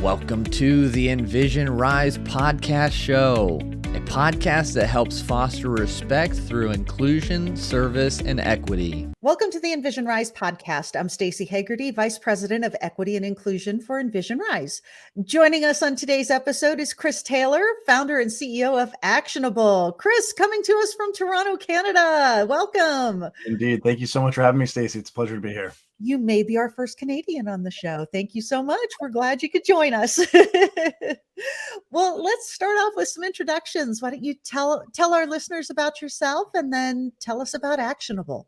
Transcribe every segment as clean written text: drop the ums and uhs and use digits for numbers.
Welcome to the Envision Rise podcast show, a podcast that helps foster respect through inclusion, service, and equity. Welcome to the Envision Rise podcast. I'm Stacey Hagerty, Vice President of Equity and Inclusion for Envision Rise. Joining us on today's episode is Chris Taylor, founder and CEO of Actionable. Chris, coming to us from Toronto, Canada. Welcome. Indeed. Thank you so much for having me, Stacey. It's a pleasure to be here. You may be our first Canadian on the show. Thank you so much. We're glad you could join us. Well, let's start off with some introductions. Why don't you tell our listeners about yourself and then tell us about Actionable?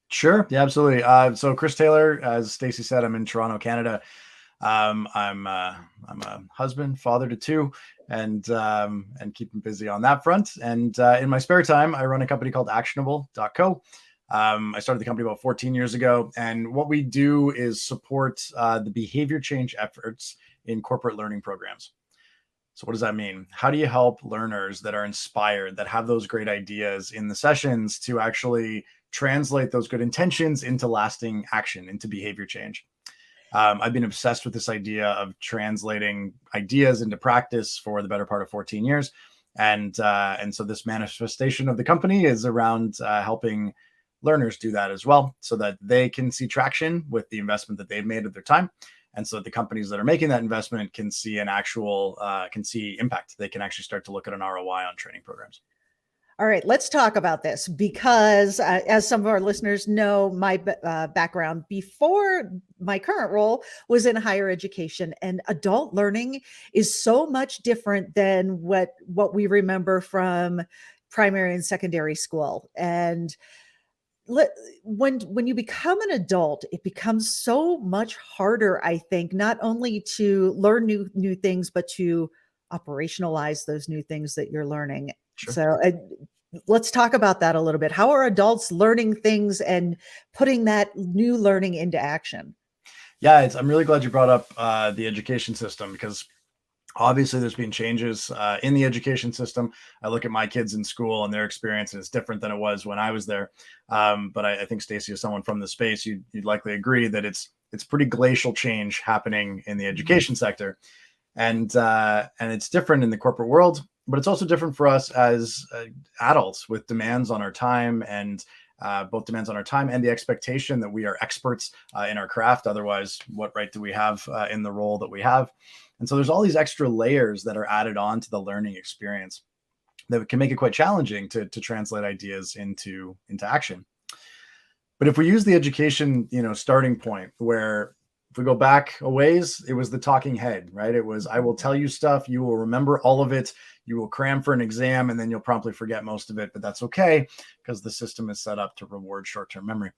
Sure. Yeah, absolutely. So Chris Taylor, as Stacey said, I'm in Toronto, Canada. I'm a husband, father to two, and keeping busy on that front. And in my spare time, I run a company called actionable.co. I started the company about 14 years ago, and what we do is support the behavior change efforts in corporate learning programs. So what does that mean? How do you help learners that are inspired, that have those great ideas in the sessions to actually translate those good intentions into lasting action, into behavior change? I've been obsessed with this idea of translating ideas into practice for the better part of 14 years. And so this manifestation of the company is around helping learners do that as well, so that they can see traction with the investment that they've made of their time. And so the companies that are making that investment can see can see impact. They can actually start to look at an ROI on training programs. All right, let's talk about this because as some of our listeners know, my background before my current role was in higher education, and adult learning is so much different than what we remember from primary and secondary school. And when you become an adult, it becomes so much harder, I think, not only to learn new things, but to operationalize those new things that you're learning. Sure. So let's talk about that a little bit. How are adults learning things and putting that new learning into action? Yeah, I'm really glad you brought up the education system, because obviously there's been changes in the education system. I look at my kids in school and their experience, and it's different than it was when I was there. But I think Stacey, as someone from the space, you'd likely agree that it's pretty glacial change happening in the education sector. And it's different in the corporate world, but it's also different for us as adults with demands on our time, and both demands on our time and the expectation that we are experts in our craft. Otherwise, what right do we have in the role that we have? And so there's all these extra layers that are added on to the learning experience that can make it quite challenging to translate ideas into action. But if we use the education, starting point, where if we go back a ways, it was the talking head, right? It was, I will tell you stuff, you will remember all of it, you will cram for an exam, and then you'll promptly forget most of it, but that's okay, because the system is set up to reward short-term memory.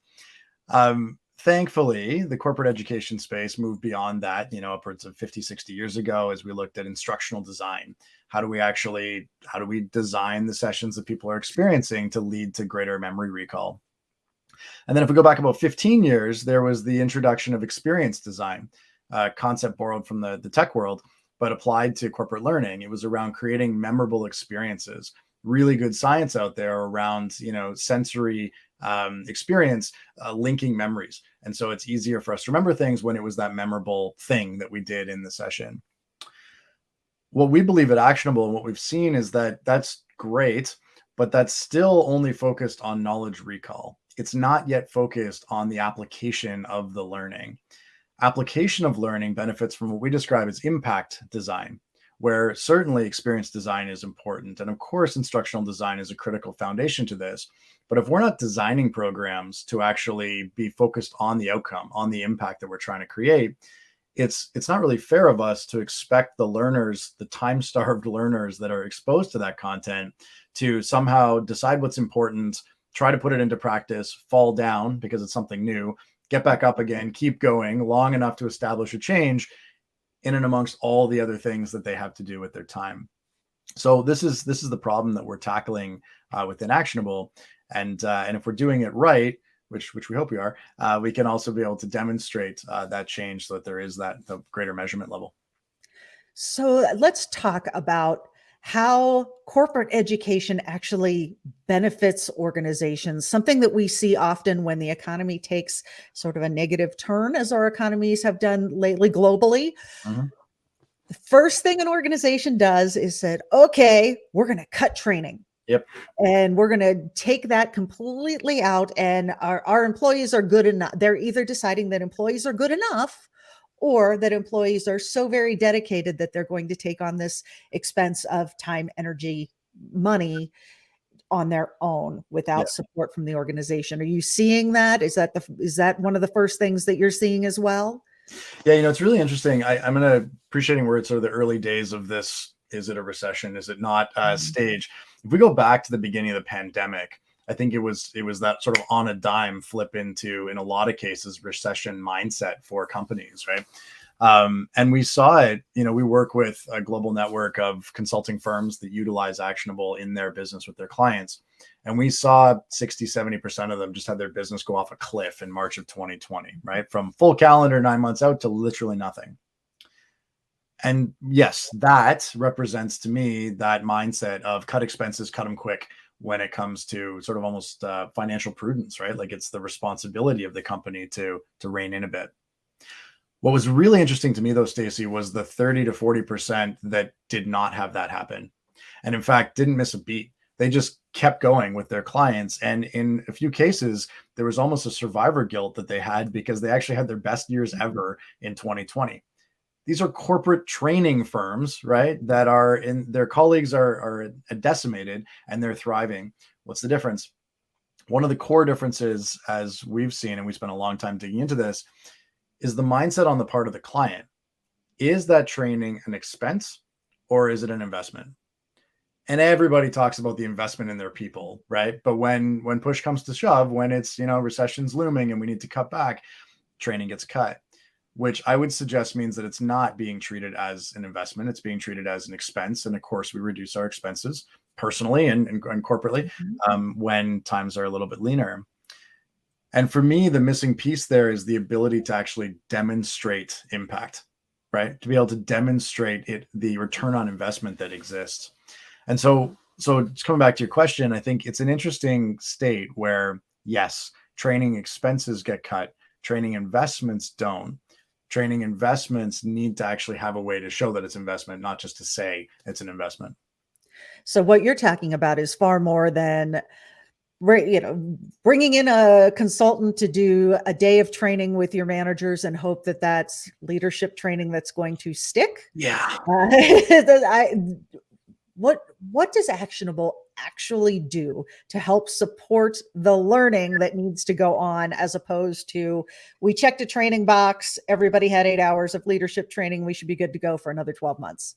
Thankfully, the corporate education space moved beyond that, upwards of 50, 60 years ago, as we looked at instructional design. How do we design the sessions that people are experiencing to lead to greater memory recall? And then if we go back about 15 years, there was the introduction of experience design, concept borrowed from the tech world, but applied to corporate learning. It was around creating memorable experiences. Really good science out there around, sensory experience, linking memories. And so it's easier for us to remember things when it was that memorable thing that we did in the session. What we believe at Actionable and what we've seen is that that's great, but that's still only focused on knowledge recall. It's not yet focused on the application of the learning. Application of learning benefits from what we describe as impact design, where certainly experience design is important. And of course, instructional design is a critical foundation to this. But if we're not designing programs to actually be focused on the outcome, on the impact that we're trying to create, it's not really fair of us to expect the learners, the time-starved learners that are exposed to that content, to somehow decide what's important, try to put it into practice, fall down because it's something new, get back up again, keep going long enough to establish a change in and amongst all the other things that they have to do with their time. So this is the problem that we're tackling within Actionable. And if we're doing it right, which we hope we are, we can also be able to demonstrate that change so that there is the greater measurement level. So let's talk about how corporate education actually benefits organizations, something that we see often when the economy takes sort of a negative turn, as our economies have done lately globally. Mm-hmm. The first thing an organization does is said, okay, we're going to cut training. Yep. And we're going to take that completely out. And our employees are good enough. They're either deciding that employees are good enough or that employees are so very dedicated that they're going to take on this expense of time, energy, money on their own without support from the organization. Are you seeing that? Is that one of the first things that you're seeing as well? Yeah, it's really interesting. I'm going to appreciating where it's sort of the early days of this. Is it a recession? Is it not stage? If we go back to the beginning of the pandemic, I think it was that sort of on a dime flip into, in a lot of cases, recession mindset for companies, right? And we saw it, we work with a global network of consulting firms that utilize Actionable in their business with their clients. And we saw 60-70% of them just had their business go off a cliff in March of 2020, right? From full calendar 9 months out to literally nothing. And yes, that represents to me that mindset of cut expenses, cut them quick when it comes to sort of almost financial prudence, right? Like it's the responsibility of the company to rein in a bit. What was really interesting to me though, Stacey, was the 30 to 40% that did not have that happen. And in fact, didn't miss a beat. They just kept going with their clients. And in a few cases, there was almost a survivor guilt that they had because they actually had their best years ever in 2020. These are corporate training firms, right? That are in their colleagues are decimated and they're thriving. What's the difference? One of the core differences, as we've seen, and we spent a long time digging into this, is the mindset on the part of the client. Is that training an expense or is it an investment? And everybody talks about the investment in their people, right? But when push comes to shove, when it's, recession's looming and we need to cut back, training gets cut, which I would suggest means that it's not being treated as an investment. It's being treated as an expense. And of course, we reduce our expenses personally and corporately when times are a little bit leaner. And for me, the missing piece there is the ability to actually demonstrate impact, right? To be able to demonstrate the return on investment that exists. And so just coming back to your question, I think it's an interesting state where, yes, training expenses get cut, training investments don't. Training investments need to actually have a way to show that it's investment, not just to say it's an investment. So what you're talking about is far more than, bringing in a consultant to do a day of training with your managers and hope that that's leadership training that's going to stick. Yeah. What does Actionable actually do to help support the learning that needs to go on, as opposed to, we checked a training box, everybody had 8 hours of leadership training, we should be good to go for another 12 months?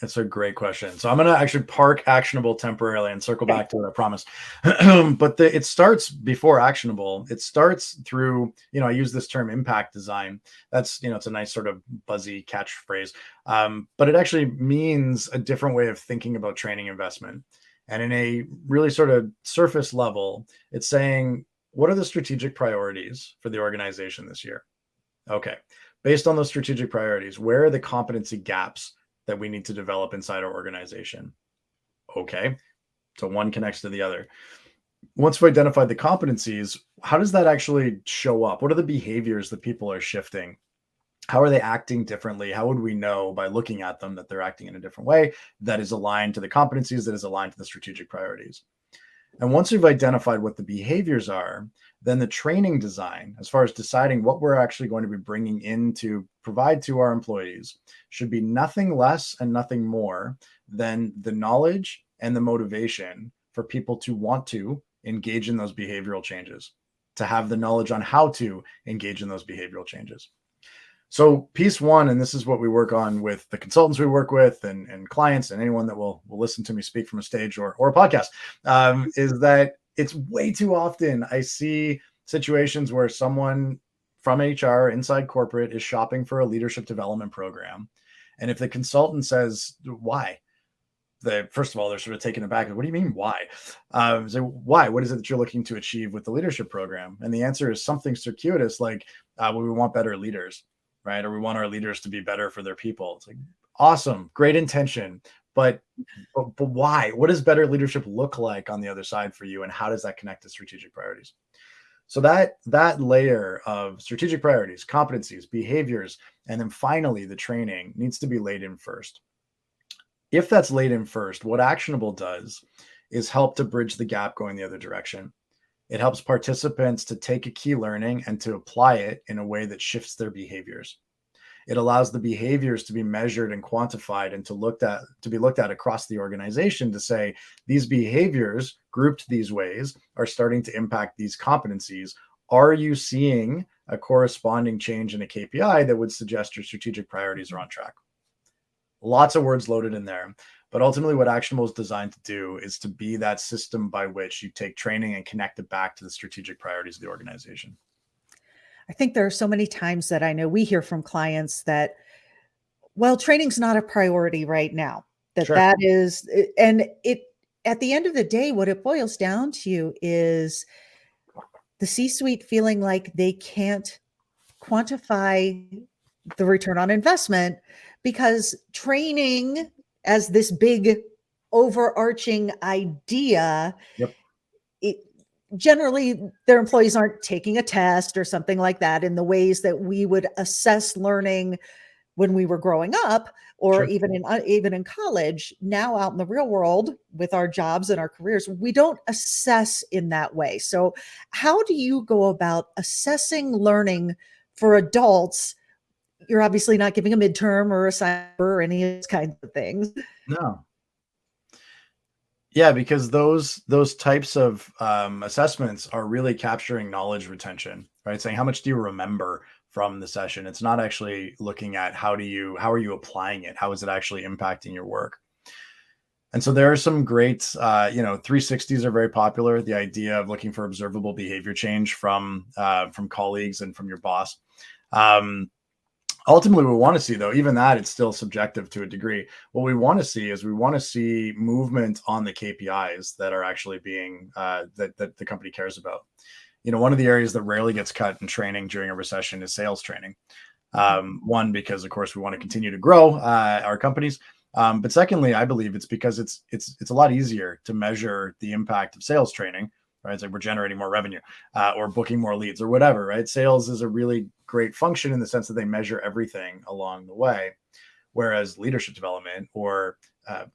That's a great question. So I'm going to actually park Actionable temporarily and circle back to it, I promise. But it starts before Actionable. It starts through, I use this term impact design. That's, it's a nice sort of buzzy catchphrase. But it actually means a different way of thinking about training investment. And in a really sort of surface level, it's saying, what are the strategic priorities for the organization this year? Okay. Based on those strategic priorities, where are the competency gaps that we need to develop inside our organization? Okay. So one connects to the other. Once we've identified the competencies, how does that actually show up? What are the behaviors that people are shifting? How are they acting differently? How would we know by looking at them that they're acting in a different way that is aligned to the competencies, that is aligned to the strategic priorities? And once we've identified what the behaviors are, then the training design, as far as deciding what we're actually going to be bringing in to provide to our employees, should be nothing less and nothing more than the knowledge and the motivation for people to want to engage in those behavioral changes, to have the knowledge on how to engage in those behavioral changes. So piece one, and this is what we work on with the consultants we work with and clients and anyone that will listen to me speak from a stage or a podcast, is that it's way too often I see situations where someone from HR inside corporate is shopping for a leadership development program. And if the consultant says, why? First of all, they're sort of taken aback. What do you mean, why? So why? What is it that you're looking to achieve with the leadership program? And the answer is something circuitous, like, well, we want better leaders, right? Or we want our leaders to be better for their people. It's like, awesome, great intention. But why? What does better leadership look like on the other side for you? And how does that connect to strategic priorities? So that layer of strategic priorities, competencies, behaviors, and then finally the training needs to be laid in first. If that's laid in first, what Actionable does is help to bridge the gap going the other direction. It helps participants to take a key learning and to apply it in a way that shifts their behaviors. It allows the behaviors to be measured and quantified and to be looked at across the organization to say these behaviors grouped these ways are starting to impact these competencies. Are you seeing a corresponding change in a KPI that would suggest your strategic priorities are on track? Lots of words loaded in there. But ultimately, what Actionable is designed to do is to be that system by which you take training and connect it back to the strategic priorities of the organization. I think there are so many times that I know we hear from clients that, well, training's not a priority right now. Sure. That is, and it, at the end of the day, what it boils down to is the C-suite feeling like they can't quantify the return on investment because training as this big overarching idea, Yep. it generally their employees aren't taking a test or something like that in the ways that we would assess learning when we were growing up, or Sure. even in college. Now out in the real world with our jobs and our careers, we don't assess in that way. So how do you go about assessing learning for adults? You're obviously not giving a midterm or a assignment or any of those kinds of things. No. Yeah, because those types of assessments are really capturing knowledge retention, right? Saying how much do you remember from the session? It's not actually looking at how are you applying it? How is it actually impacting your work? And so there are some great, 360s are very popular. The idea of looking for observable behavior change from colleagues and from your boss. Ultimately, we want to see, though, even that, it's still subjective to a degree. What we want to see is movement on the KPIs that are actually being that the company cares about. One of the areas that rarely gets cut in training during a recession is sales training. One, because of course we want to continue to grow our companies, but secondly, I believe it's because it's a lot easier to measure the impact of sales training. Right, it's like we're generating more revenue or booking more leads or whatever. Right, sales is a really great function in the sense that they measure everything along the way, whereas leadership development or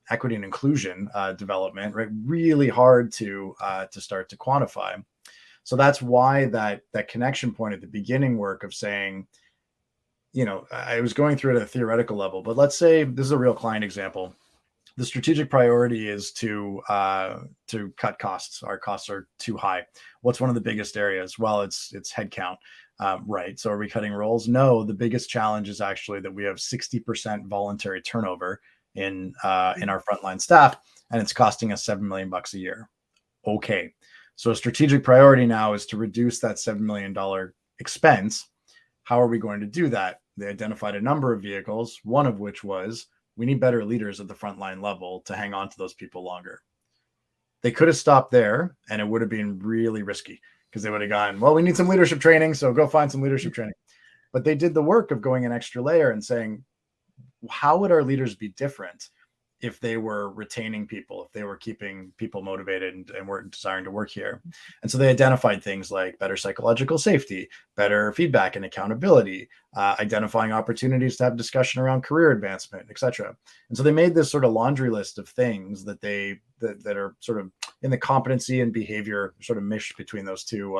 equity and inclusion development, right, really hard to start to quantify. So that's why that connection point at the beginning work of saying, I was going through it at a theoretical level, but let's say this is a real client example. The strategic priority is to cut costs. Our costs are too high. What's one of the biggest areas? Well, it's headcount, right? So are we cutting roles? No, the biggest challenge is actually that we have 60% voluntary turnover in our frontline staff, and it's costing us $7 million a year. Okay, so a strategic priority now is to reduce that $7 million expense. How are we going to do that? They identified a number of vehicles, one of which was we need better leaders at the frontline level to hang on to those people longer. They could have stopped there and it would have been really risky because they would have gone, well, we need some leadership training, so go find some leadership training. But they did the work of going an extra layer and saying, how would our leaders be different if they were retaining people, if they were keeping people motivated and were desiring to work here? And so they identified things like better psychological safety, better feedback and accountability, identifying opportunities to have discussion around career advancement, etc. And so they made this sort of laundry list of things that that are sort of in the competency and behavior sort of meshed between those two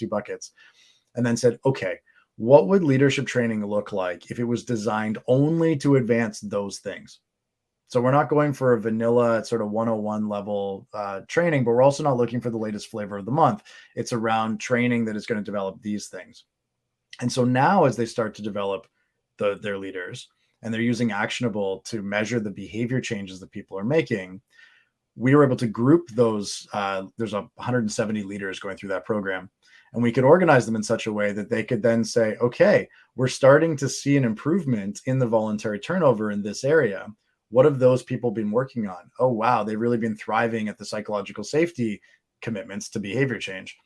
buckets, and then said, okay, what would leadership training look like if it was designed only to advance those things? So we're not going for a vanilla sort of 101 level training, but we're also not looking for the latest flavor of the month. It's around training that is going to develop these things. And so now as they start to develop their leaders and they're using Actionable to measure the behavior changes that people are making, we were able to group those. There's 170 leaders going through that program. And we could organize them in such a way that they could then say, okay, we're starting to see an improvement in the voluntary turnover in this area. What have those people been working on? Oh, wow, they've really been thriving at the psychological safety commitments to behavior change.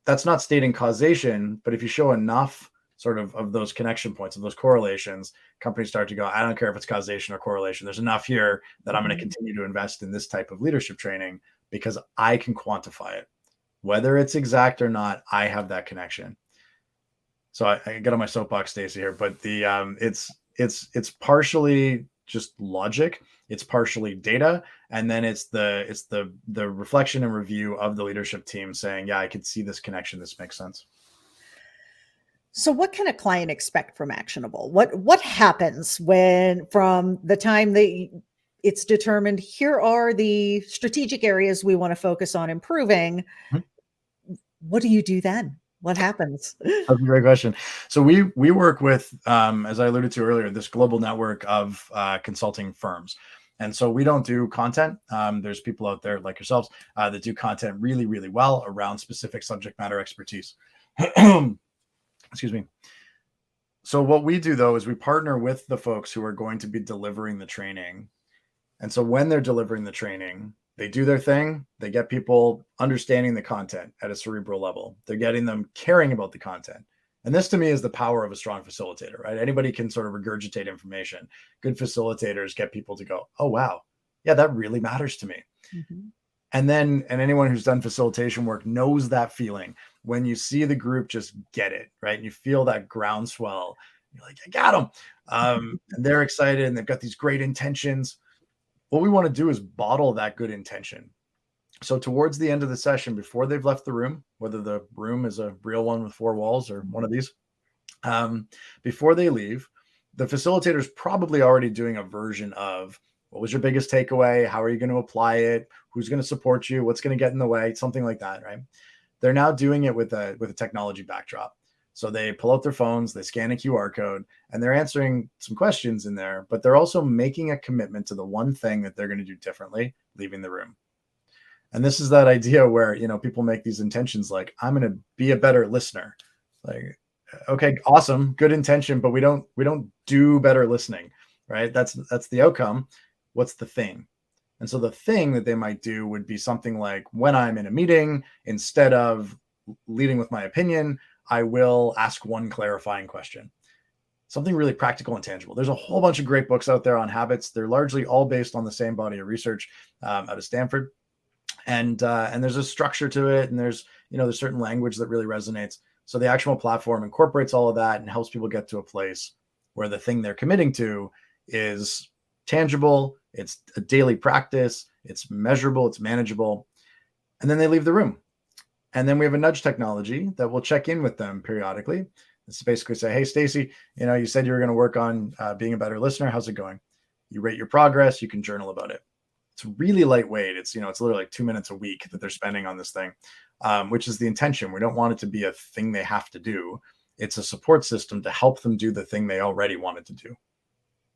That's not stating causation, but if you show enough sort of those connection points, of those correlations, companies start to go, I don't care if it's causation or correlation. There's enough here that I'm going to continue to invest in this type of leadership training because I can quantify it. whether it's exact or not, I have that connection. So I get on my soapbox, Stacy, here, but it's partially just logic, it's partially data, and then it's the reflection and review of the leadership team saying, yeah, I could see this connection, this makes sense. So what can a client expect from actionable? What happens when, from the time it's determined, here are the strategic areas we want to focus on improving? What do you do then? What happens? That's a great question. So we work with, as I alluded to earlier, this global network of consulting firms. And so we don't do content. There's people out there like yourselves that do content really, really well around specific subject matter expertise. Excuse me. So what we do, though, is we partner with the folks who are going to be delivering the training. And so when they're delivering the training, they do their thing. They get people understanding the content at a cerebral level. They're getting them caring about the content. And this, to me, is the power of a strong facilitator, right? Anybody can sort of regurgitate information. Good facilitators get people to go, oh, wow, yeah, that really matters to me. Mm-hmm. And anyone who's done facilitation work knows that feeling when you see the group just get it, right? And you feel that groundswell. You're like, I got them. And they're excited and they've got these great intentions. What we want to do is bottle that good intention. So towards the end of the session, before they've left the room, whether the room is a real one with 4 walls or one of these, before they leave, the facilitator is probably already doing a version of, what was your biggest takeaway? How are you going to apply it? Who's going to support you? What's going to get in the way? Something like that, right? They're now doing it with a technology backdrop. So they pull out their phones, they scan a QR code, and they're answering some questions in there, but they're also making a commitment to the one thing that they're going to do differently, leaving the room. And this is that idea where, people make these intentions like, I'm going to be a better listener. Like, okay, awesome, good intention, but we don't do better listening, right? That's the outcome. What's the thing? And so the thing that they might do would be something like, when I'm in a meeting, instead of leading with my opinion, I will ask one clarifying question. Something really practical and tangible. There's a whole bunch of great books out there on habits. They're largely all based on the same body of research out of Stanford. And there's a structure to it. And there's certain language that really resonates. So the actual platform incorporates all of that and helps people get to a place where the thing they're committing to is tangible. It's a daily practice. It's measurable. It's manageable. And then they leave the room. And then we have a nudge technology that will check in with them periodically. It's basically say, hey, Stacy, you said you were going to work on being a better listener. How's it going? You rate your progress. You can journal about it. It's really lightweight. It's literally like 2 minutes a week that they're spending on this thing, which is the intention. We don't want it to be a thing they have to do. It's a support system to help them do the thing they already wanted to do,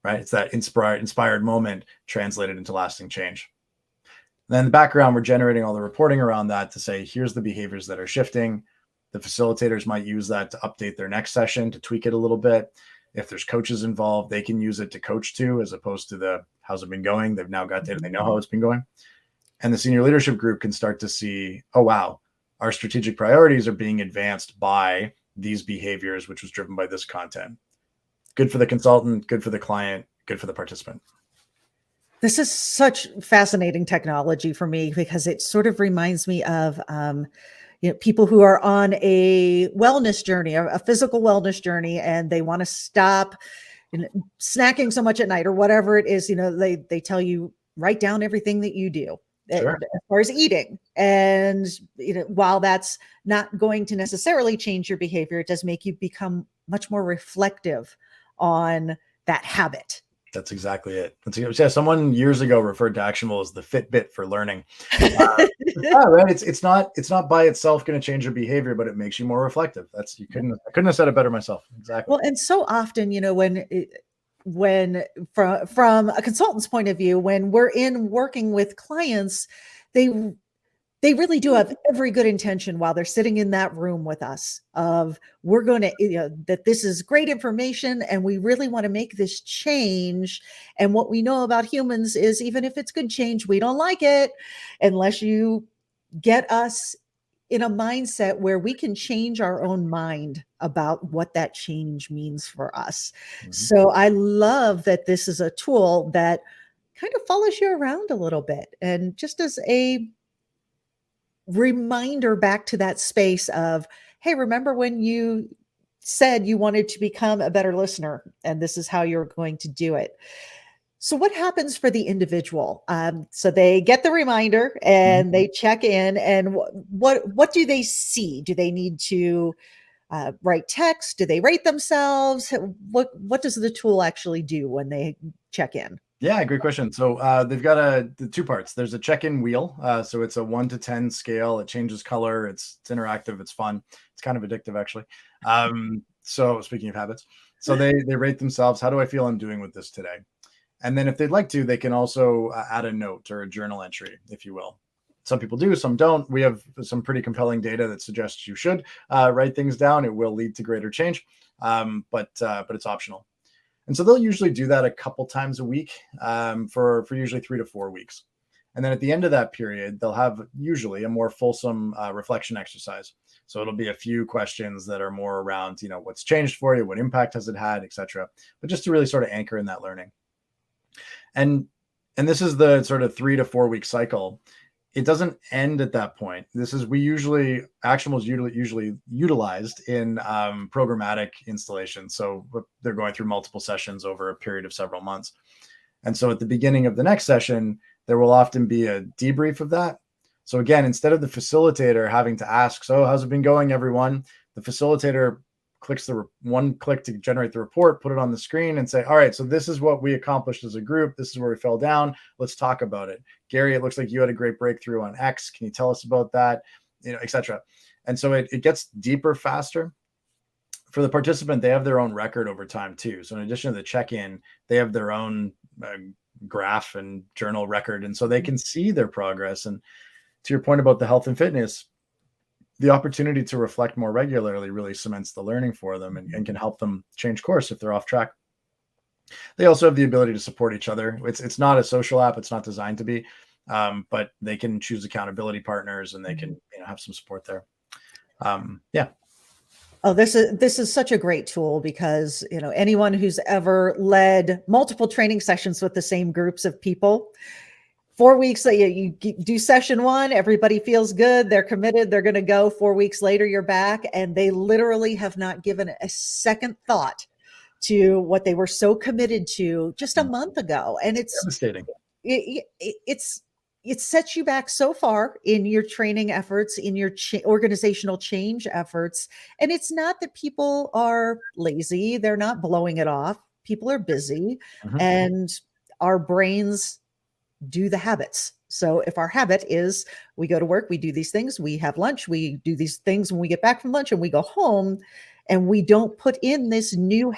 right? It's that inspired moment translated into lasting change. Then in the background, we're generating all the reporting around that to say, here's the behaviors that are shifting. The facilitators might use that to update their next session, to tweak it a little bit. If there's coaches involved, they can use it to coach to, as opposed to the, how's it been going? They've now got data. They know how it's been going. And the senior leadership group can start to see, oh, wow, our strategic priorities are being advanced by these behaviors, which was driven by this content. Good for the consultant, good for the client, good for the participant. This is such fascinating technology for me, because it sort of reminds me of people who are on a wellness journey, a physical wellness journey, and they want to stop snacking so much at night or whatever it is. They tell you, write down everything that you do. Sure. As far as eating. And while that's not going to necessarily change your behavior, it does make you become much more reflective on that habit. That's exactly it. Someone years ago referred to actionable as the Fitbit for learning. Right. It's not by itself going to change your behavior, but it makes you more reflective. I couldn't have said it better myself. Exactly. Well, and so often, when from a consultant's point of view, when we're working with clients, they really do have every good intention while they're sitting in that room with us of, we're going to, that this is great information and we really want to make this change. And what we know about humans is, even if it's good change, we don't like it unless you get us in a mindset where we can change our own mind about what that change means for us. Mm-hmm. So I love that this is a tool that kind of follows you around a little bit, and just as a reminder back to that space of, hey, remember when you said you wanted to become a better listener, and this is how you're going to do it. So what happens for the individual? So they get the reminder and they check in, and what do they see? Do they need to write text? Do they rate themselves? What does the tool actually do when they check in? Yeah, great question. So they've got the two parts. There's a check-in wheel. So it's a 1 to 10 scale. It changes color. It's interactive. It's fun. It's kind of addictive, actually. So speaking of habits, so they rate themselves. How do I feel I'm doing with this today? And then if they'd like to, they can also add a note or a journal entry, if you will. Some people do, some don't. We have some pretty compelling data that suggests you should write things down. It will lead to greater change, but it's optional. And so they'll usually do that a couple times a week for usually 3 to 4 weeks. And then at the end of that period, they'll have usually a more fulsome reflection exercise. So it'll be a few questions that are more around, what's changed for you, what impact has it had, et cetera. But just to really sort of anchor in that learning. And this is the sort of 3 to 4 week cycle. It doesn't end at that point. Actionable is usually utilized in programmatic installations. So they're going through multiple sessions over a period of several months. And so at the beginning of the next session, there will often be a debrief of that. So again, instead of the facilitator having to ask, so how's it been going, everyone? The facilitator clicks one click to generate the report, put it on the screen and say, all right, so this is what we accomplished as a group. This is where we fell down. Let's talk about it. Gary, it looks like you had a great breakthrough on X. Can you tell us about that? Et cetera. And so it gets deeper faster. For the participant, they have their own record over time too. So in addition to the check-in, they have their own graph and journal record. And so they can see their progress. And to your point about the health and fitness, the opportunity to reflect more regularly really cements the learning for them and can help them change course if they're off track. They also have the ability to support each other. It's not a social app. It's not designed to be, but they can choose accountability partners and they can have some support there. Yeah. Oh, this is such a great tool because, anyone who's ever led multiple training sessions with the same groups of people, 4 weeks that you do session 1, everybody feels good. They're committed. They're going to go. 4 weeks later, you're back and they literally have not given a second thought to what they were so committed to just a month ago. And it's devastating. It sets you back so far in your training efforts, in your organizational change efforts. And it's not that people are lazy. They're not blowing it off. People are busy and our brains do the habits. So if our habit is we go to work, we do these things, we have lunch, we do these things when we get back from lunch and we go home and we don't put in this new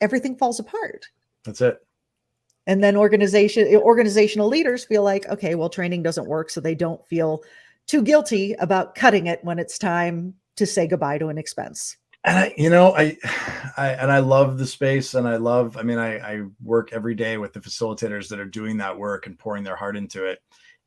everything falls apart. That's it. And then organizational leaders feel like, okay, well, training doesn't work. So they don't feel too guilty about cutting it when it's time to say goodbye to an expense. And I love the space and I work every day with the facilitators that are doing that work and pouring their heart into it.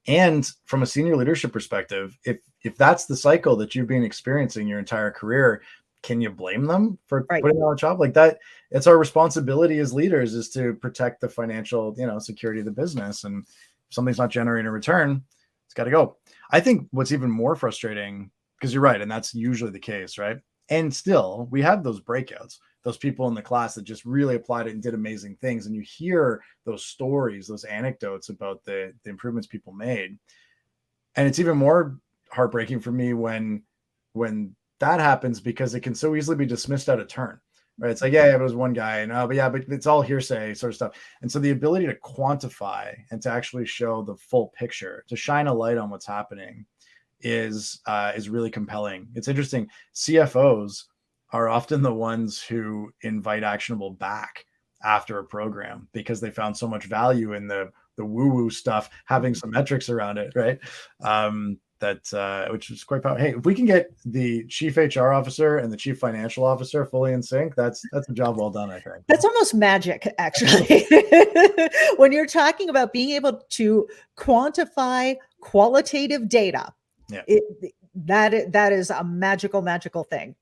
And from a senior leadership perspective, if that's the cycle that you've been experiencing your entire career, can you blame them for putting on a job like that? It's our responsibility as leaders is to protect the financial, security of the business. And if something's not generating a return, it's got to go. I think what's even more frustrating, because you're right, and that's usually the case, right? And still, we have those breakouts, those people in the class that just really applied it and did amazing things. And you hear those stories, those anecdotes about the improvements people made. And it's even more heartbreaking for me when that happens because it can so easily be dismissed out of turn, right? It's like, yeah, it was one guy, and but it's all hearsay sort of stuff. And so the ability to quantify and to actually show the full picture, to shine a light on what's happening is really compelling. It's interesting. CFOs are often the ones who invite actionable back after a program because they found so much value in the woo-woo stuff, having some metrics around it, right? Which is quite powerful. Hey, if we can get the chief HR officer and the chief financial officer fully in sync, that's a job well done, I think. That's almost magic, actually. When you're talking about being able to quantify qualitative data, that is a magical thing.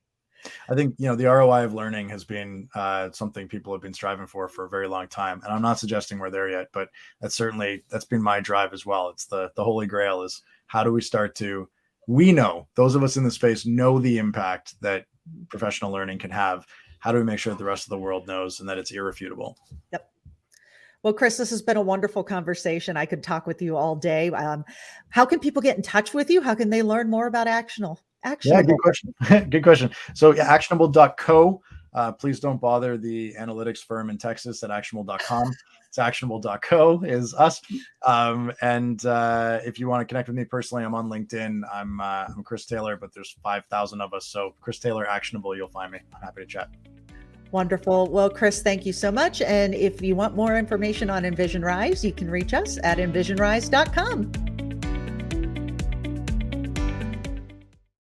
I think, the ROI of learning has been something people have been striving for a very long time. And I'm not suggesting we're there yet, but that's been my drive as well. It's the holy grail is how do we start to, we know, those of us in the space know the impact that professional learning can have. How do we make sure that the rest of the world knows and that it's irrefutable? Yep. Well, Chris, this has been a wonderful conversation. I could talk with you all day. How can people get in touch with you? How can they learn more about Actionable? Yeah, good question. Good question. So actionable.co. Please don't bother the analytics firm in Texas at actionable.com. It's actionable.co is us. And if you want to connect with me personally, I'm on LinkedIn. I'm Chris Taylor, but there's 5,000 of us. So Chris Taylor Actionable, you'll find me. I'm happy to chat. Wonderful. Well, Chris, thank you so much. And if you want more information on Envision Rise, you can reach us at envisionrise.com.